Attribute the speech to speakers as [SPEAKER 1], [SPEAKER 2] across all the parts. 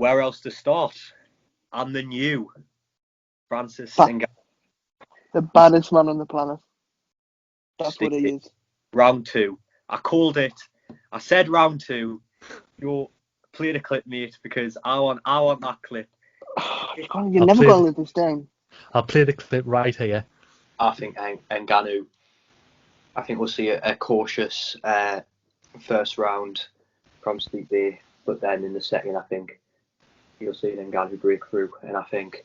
[SPEAKER 1] where else to start? And the new Francis
[SPEAKER 2] Ba-
[SPEAKER 1] Ngannou.
[SPEAKER 2] The baddest man on the planet. That's what he is.
[SPEAKER 1] Round 2. I called it. I said round 2. You'll play the clip, mate, because I want that clip.
[SPEAKER 2] You're never going to live this down.
[SPEAKER 3] I'll play the clip right here.
[SPEAKER 1] I think Ngannou. I think we'll see a cautious first round from Stipe, but then in the second, I think you'll see Ngannou break through, and I think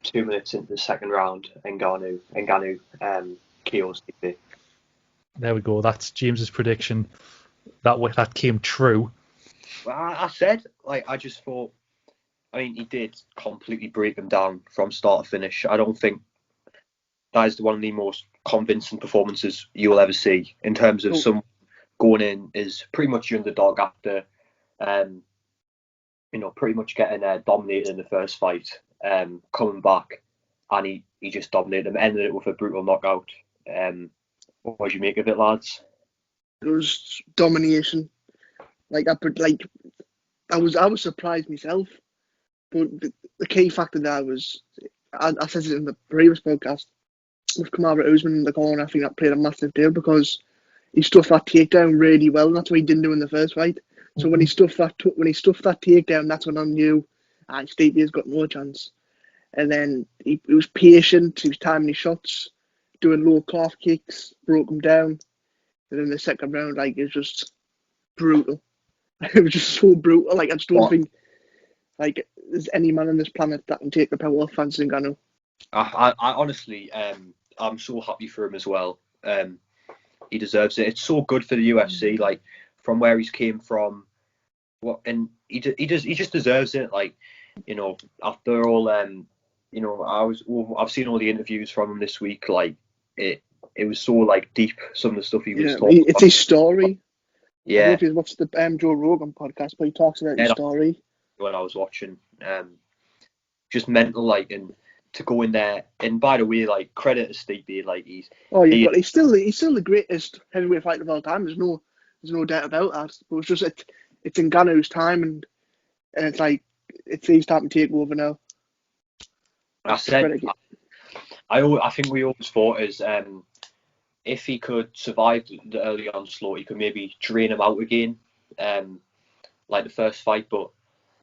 [SPEAKER 1] 2 minutes into the second round, Ngannou KOs Stipe.
[SPEAKER 3] There we go. That's James's prediction. That came true.
[SPEAKER 1] Well, I said, I just thought. I mean, he did completely break him down from start to finish. I don't think that is one of the most convincing performances you will ever see in terms of someone going in is pretty much the underdog after, pretty much getting dominated in the first fight, coming back, and he just dominated him, ended it with a brutal knockout. What did you make of it, lads?
[SPEAKER 2] It was domination. I was surprised myself, but the key factor there was, I said it in the previous podcast, with Kamaru Usman in the corner. I think that played a massive deal because he stuffed that takedown really well, and that's what he didn't do in the first fight. So when he stuffed that takedown, that's when I knew Stipe has got no chance. And then he was patient. He was timing his shots, doing low calf kicks, broke him down. And then the second round, it was just brutal. It was just so brutal. I just don't think there's any man on this planet that can take the power off Francis Ngannou.
[SPEAKER 1] I honestly, I'm so happy for him as well. He deserves it. It's so good for the UFC, from where he's came from. And he just deserves it. After all, I've seen all the interviews from him this week. It was so deep. Some of the stuff he was talking.
[SPEAKER 2] It's his story.
[SPEAKER 1] Yeah.
[SPEAKER 2] I don't know if you watched the Joe Rogan podcast, but he talks about his story.
[SPEAKER 1] When I was watching, just mental, and to go in there. And by the way, credit to Stipe,
[SPEAKER 2] he's still the greatest heavyweight fighter of all time. There's no doubt about that. But it's just it's Ngannou's time, and it's it's his time to take over now.
[SPEAKER 1] I think we always thought if he could survive the early onslaught, he could maybe drain him out again, like the first fight. But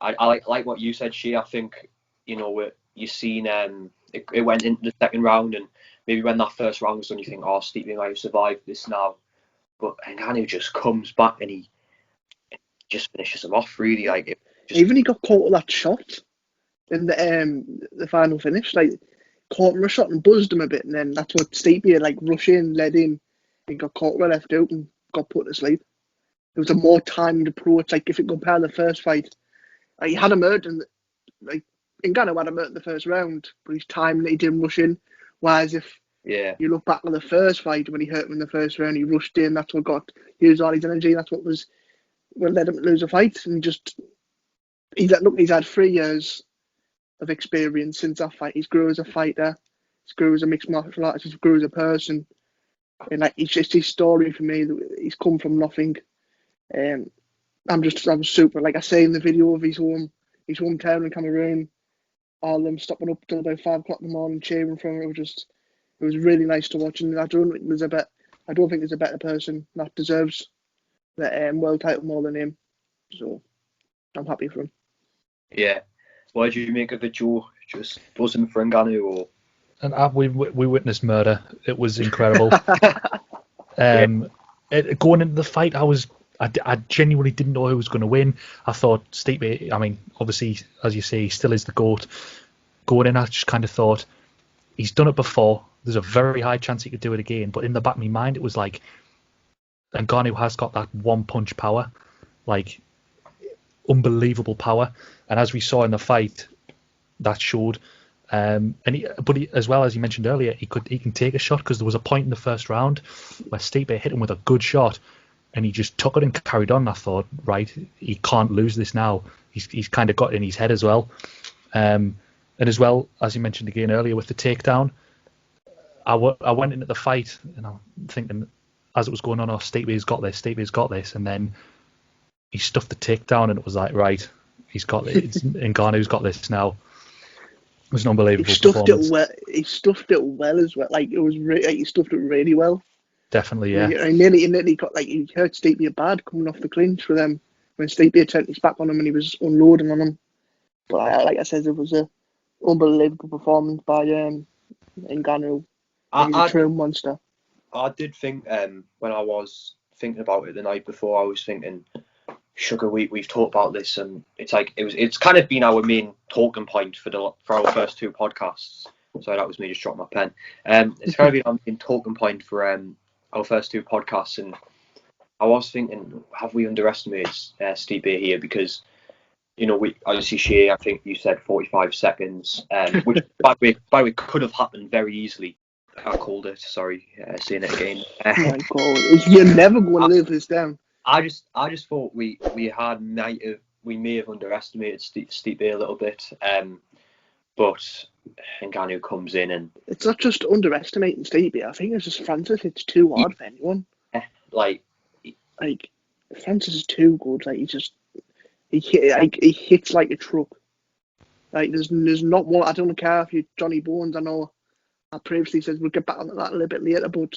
[SPEAKER 1] I like what you said, Shea. I think you've seen it went into the second round, and maybe when that first round was done, you think, oh, Stipe might have survived this now. But Ngannou just comes back and he just finishes him off. Really,
[SPEAKER 2] even he got caught with that shot in the final finish, caught him a shot and buzzed him a bit, and then that's what Stipe had rushed in, led in, and got caught with left out and got put to sleep. It was a more timed approach. If you compare the first fight, he had him hurt, and Ngannou had him hurt in the first round, but his time he didn't rush in. Whereas if you look back on the first fight when he hurt him in the first round, he rushed in. That's what used all his energy. That's what led him to lose a fight. And he's had 3 years of experience since that fight. He's grew as a fighter. He's grew as a mixed martial artist. He's grew as a person. And it's just his story for me. He's come from nothing. I'm super. I say in the video of his hometown in Cameroon, all of them stopping up till about 5 o'clock in the morning cheering for him. It was really nice to watch. And I don't think there's a better person that deserves the world title more than him. So I'm happy for him.
[SPEAKER 1] Yeah. What did you make of it, Joe? Just buzzing for Ngannou, or?
[SPEAKER 3] And we witnessed murder. It was incredible. Going into the fight, I genuinely didn't know who was going to win. I thought Stipe, obviously, as you say, he still is the GOAT. Going in, I just kind of thought, he's done it before. There's a very high chance he could do it again. But in the back of my mind, it was Ngannou has got that one-punch power. Unbelievable power. And as we saw in the fight, that showed. As well as you mentioned earlier, he can take a shot, because there was a point in the first round where Stipe hit him with a good shot, and he just took it and carried on. I thought, right, he can't lose this now. He's kind of got it in his head as well. And as well, as you mentioned again earlier with the takedown, I went into the fight and I'm thinking, as it was going on, Stipe's got this, and then he stuffed the takedown, and it was right, He's got it. Ngannou's got this now. It was an unbelievable
[SPEAKER 2] He stuffed
[SPEAKER 3] performance.
[SPEAKER 2] it well. He stuffed it well as well. Like it was, he stuffed it really well.
[SPEAKER 3] Definitely, yeah.
[SPEAKER 2] He nearly got he hurt Stipe bad coming off the clinch with him when Stipe turned his back on him and he was unloading on him. But like I said, it was a unbelievable performance by Ngannou. He's a true monster.
[SPEAKER 1] I did think when I was thinking about it the night before, I was thinking, Sugar, we've talked about this, and it's kind of been our main talking point for our first two podcasts. Sorry, that was me just dropping my pen. It's kind of been our main talking point for our first two podcasts, and I was thinking, have we underestimated Stipe here? Because we obviously Shea, I think you said 45 seconds, which by the way could have happened very easily. I called it. Sorry, saying it again.
[SPEAKER 2] Oh my God, you're never going to live this down.
[SPEAKER 1] I just thought we may have underestimated Stipe a little bit, but Ngannou comes in and
[SPEAKER 2] it's not just underestimating Stipe. I think it's just Francis. It's too hard for anyone.
[SPEAKER 1] Like
[SPEAKER 2] Francis is too good. Like he hits like a truck. Like there's not one. I don't care if you're Johnny Bones. I know I previously said we'll get back onto that a little bit later, but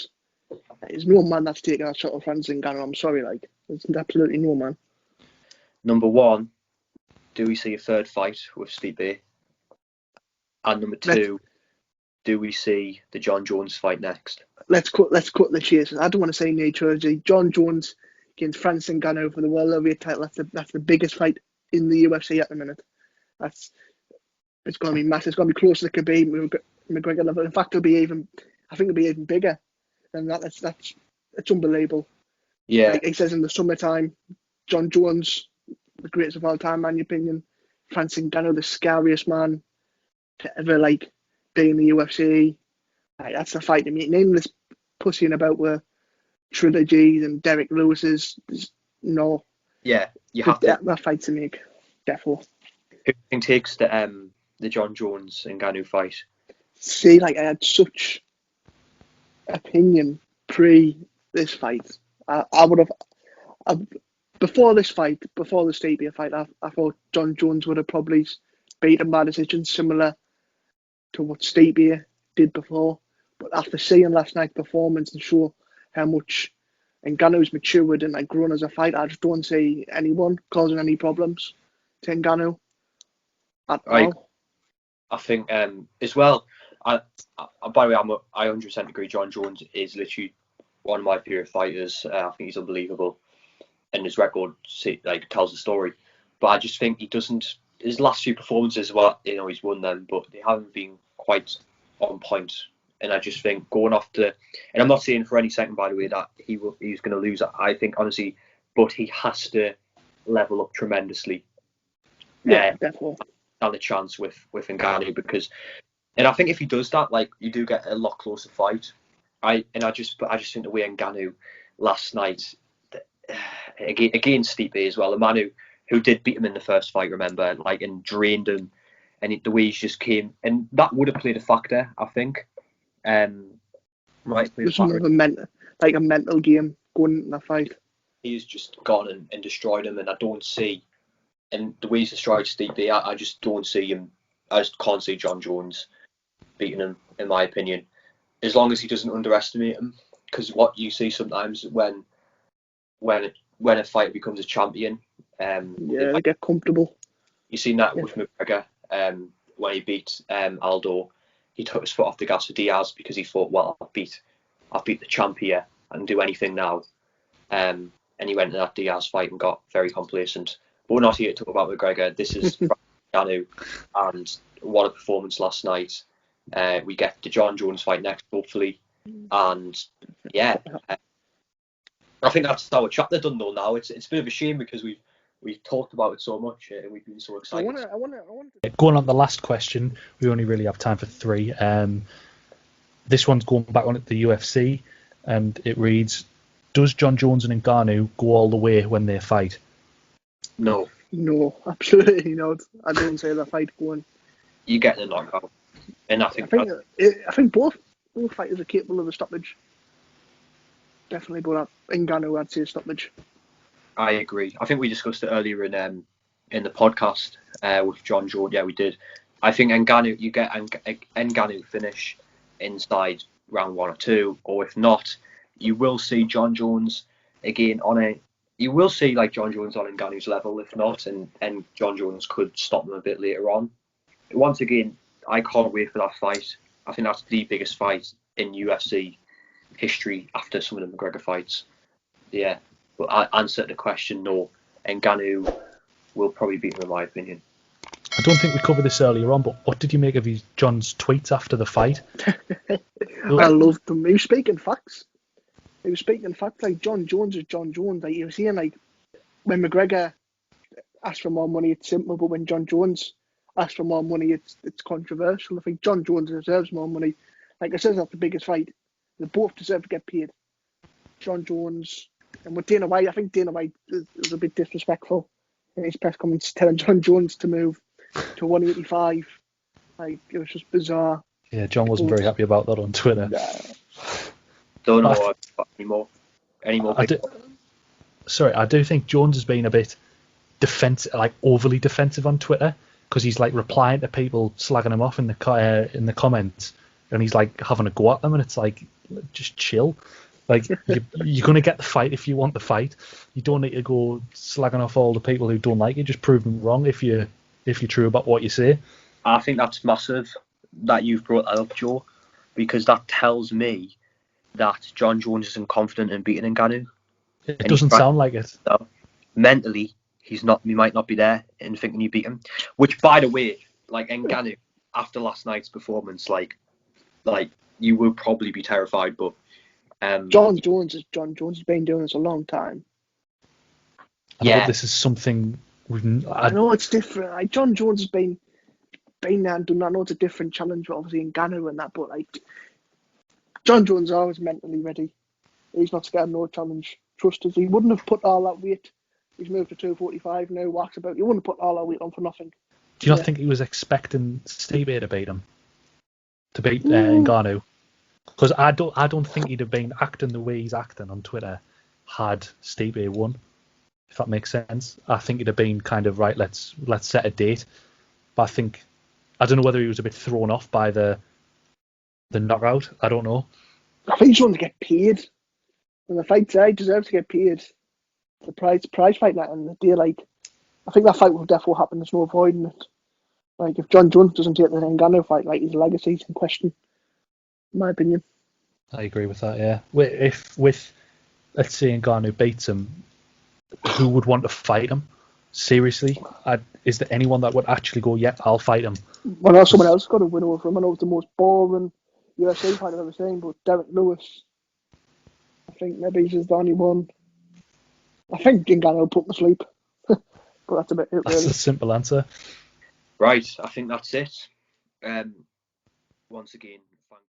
[SPEAKER 2] there's no man that's taking that shot of Francis Ngannou. I'm sorry, there's absolutely no man.
[SPEAKER 1] Number one, do we see a third fight with Stipe? And number two, do we see the John Jones fight next?
[SPEAKER 2] Let's cut the chase. I don't want to say nature. John Jones against Francis Ngannou for the world heavyweight title. That's the biggest fight in the UFC at the minute. It's going to be massive. It's going to be closer to Khabib McGregor level. In fact, it'll be even bigger than that. It's unbelievable.
[SPEAKER 1] Yeah.
[SPEAKER 2] Like he says in the summertime, John Jones, the greatest of all time, in my opinion. Francis Ngannou, the scariest man to ever be in the UFC. That's the fight to me. Name this pussying about with trilogies and Derek Lewis's. No.
[SPEAKER 1] Yeah, you have to.
[SPEAKER 2] That fight to make. Definitely.
[SPEAKER 1] Who takes the John Jones and Ngannou fight?
[SPEAKER 2] See, I had such opinion pre this fight. I would have before this fight, before the Stipe fight. I thought John Jones would have probably beat him by decision, similar to what Stipe did before. But after seeing last night's performance and show how much Ngannou's matured and grown as a fighter, I just don't see anyone causing any problems to Ngannou at all.
[SPEAKER 1] I think as well. By the way, I 100% agree. John Jones is literally one of my favourite fighters. I think he's unbelievable, and his record tells the story. But I just think he doesn't. His last few performances, he's won them, but they haven't been quite on point. And I just think going off and I'm not saying for any second, by the way, that he's going to lose. I think honestly, but he has to level up tremendously.
[SPEAKER 2] Yeah, definitely.
[SPEAKER 1] Stand a chance with Ngannou and I think if he does that, you do get a lot closer fight. I just think the way Ngannou last night against Stipe as well, a man who did beat him in the first fight, remember, and drained him, and the way he just came, and that would have played a factor, I think.
[SPEAKER 2] There's more of a mental game going into that fight.
[SPEAKER 1] He's just gone and destroyed him, and I don't see, and the way he's destroyed Stipe, I just don't see him. I just can't see John Jones beating him, in my opinion, as long as he doesn't underestimate him. Because what you see sometimes when a fighter becomes a champion,
[SPEAKER 2] they get comfortable.
[SPEAKER 1] You seen that with McGregor when he beat Aldo. He took his foot off the gas for Diaz because he thought, well, I've beat the champ here. I can do anything now. And he went into that Diaz fight and got very complacent. But we're not here to talk about McGregor. This is Ngannou, and what a performance last night. We get the John Jones fight next, hopefully. And yeah, I think that's our chapter done though now. It's a bit of a shame because we've talked about it so much and we've been so excited.
[SPEAKER 2] I want to...
[SPEAKER 3] Going on the last question, we only really have time for three. This one's going back on at the UFC, and it reads: does John Jones and Ngannou go all the way when they fight?
[SPEAKER 1] No,
[SPEAKER 2] absolutely not. I don't see the fight going.
[SPEAKER 1] You get the knockout, and I think
[SPEAKER 2] both fighters are capable of a stoppage. Definitely, but Ngannou, I'd say a stoppage.
[SPEAKER 1] I agree. I think we discussed it earlier in in the podcast with John Jones. Yeah, we did. I think Ngannou, you get Ngannou finish inside round 1 or 2, or if not, you will see John Jones again you will see like John Jones on Ngannou's level, if not, and John Jones could stop him a bit later on. Once again, I can't wait for that fight. I think that's the biggest fight in UFC history after some of the McGregor fights. Yeah, but I answer the question, no. Ngannou will probably beat him, in my opinion.
[SPEAKER 3] I don't think we covered this earlier on, but what did you make of John's tweets after the fight?
[SPEAKER 2] I loved them. He was speaking facts. Like John Jones is John Jones. Like he was saying, like when McGregor asked for more money, it's simple, but when John Jones asks for more money, it's controversial. I think John Jones deserves more money. Like I said, that's the biggest fight. They both deserve to get paid. John Jones and with Dana White, I think Dana White was a bit disrespectful in his press comments, telling John Jones to move to 185. Like it was just bizarre.
[SPEAKER 3] Yeah, John wasn't very happy about that on Twitter.
[SPEAKER 1] Don't know anymore.
[SPEAKER 3] I do think Jones has been a bit defensive, like overly defensive on Twitter, because he's like replying to people slagging him off in the comments, and he's like having a go at them, and it's like, just chill. Like you're gonna get the fight if you want the fight. You don't need to go slagging off all the people who don't like it. Just prove them wrong if you're true about what you say.
[SPEAKER 1] I think that's massive that you've brought that up, Joe, because that tells me that John Jones isn't confident in beating Ngannou.
[SPEAKER 3] It doesn't sound like it.
[SPEAKER 1] So, mentally, he might not be there in thinking you beat him. Which, by the way, like Ngannou, after last night's performance, like you would probably be terrified, but
[SPEAKER 2] John Jones is John Jones. He's been doing this a long time.
[SPEAKER 3] Yeah, this is something
[SPEAKER 2] I know it's different. Like John Jones has been there and done that. I know it's a different challenge, but obviously Ngannou and that. But like John Jones is always mentally ready. He's not scared of no challenge. Trust us. He wouldn't have put all that weight. He's moved to 245 now. Walks about. He wouldn't have put all that weight on for nothing.
[SPEAKER 3] Do you not think he was expecting Stipe to beat him? To beat Ngannou? Because I don't think he'd have been acting the way he's acting on Twitter had Stipe won. If that makes sense. I think it'd have been kind of right. Let's set a date. But I don't know whether he was a bit thrown off by the knockout. I don't know.
[SPEAKER 2] I think he's going to get paid. When the fight's there, he deserves to get paid. The prize fight that and the day, like I think that fight will definitely happen. There's no avoiding it. Like if John Jones doesn't take the Ngannou fight, like his legacy's in question. In my opinion.
[SPEAKER 3] I agree with that. Yeah. If let's say Ngannou beats him, who would want to fight him? Seriously, is there anyone that would actually go, yeah, I'll fight him?
[SPEAKER 2] Well, now someone else got to win over him. I know it's the most boring UFC fight I've ever seen, but Derek Lewis, I think maybe he's the only one. I think Ngannou will put him to sleep. But that's about it, really.
[SPEAKER 3] That's a simple answer.
[SPEAKER 1] Right, I think that's it. Once again,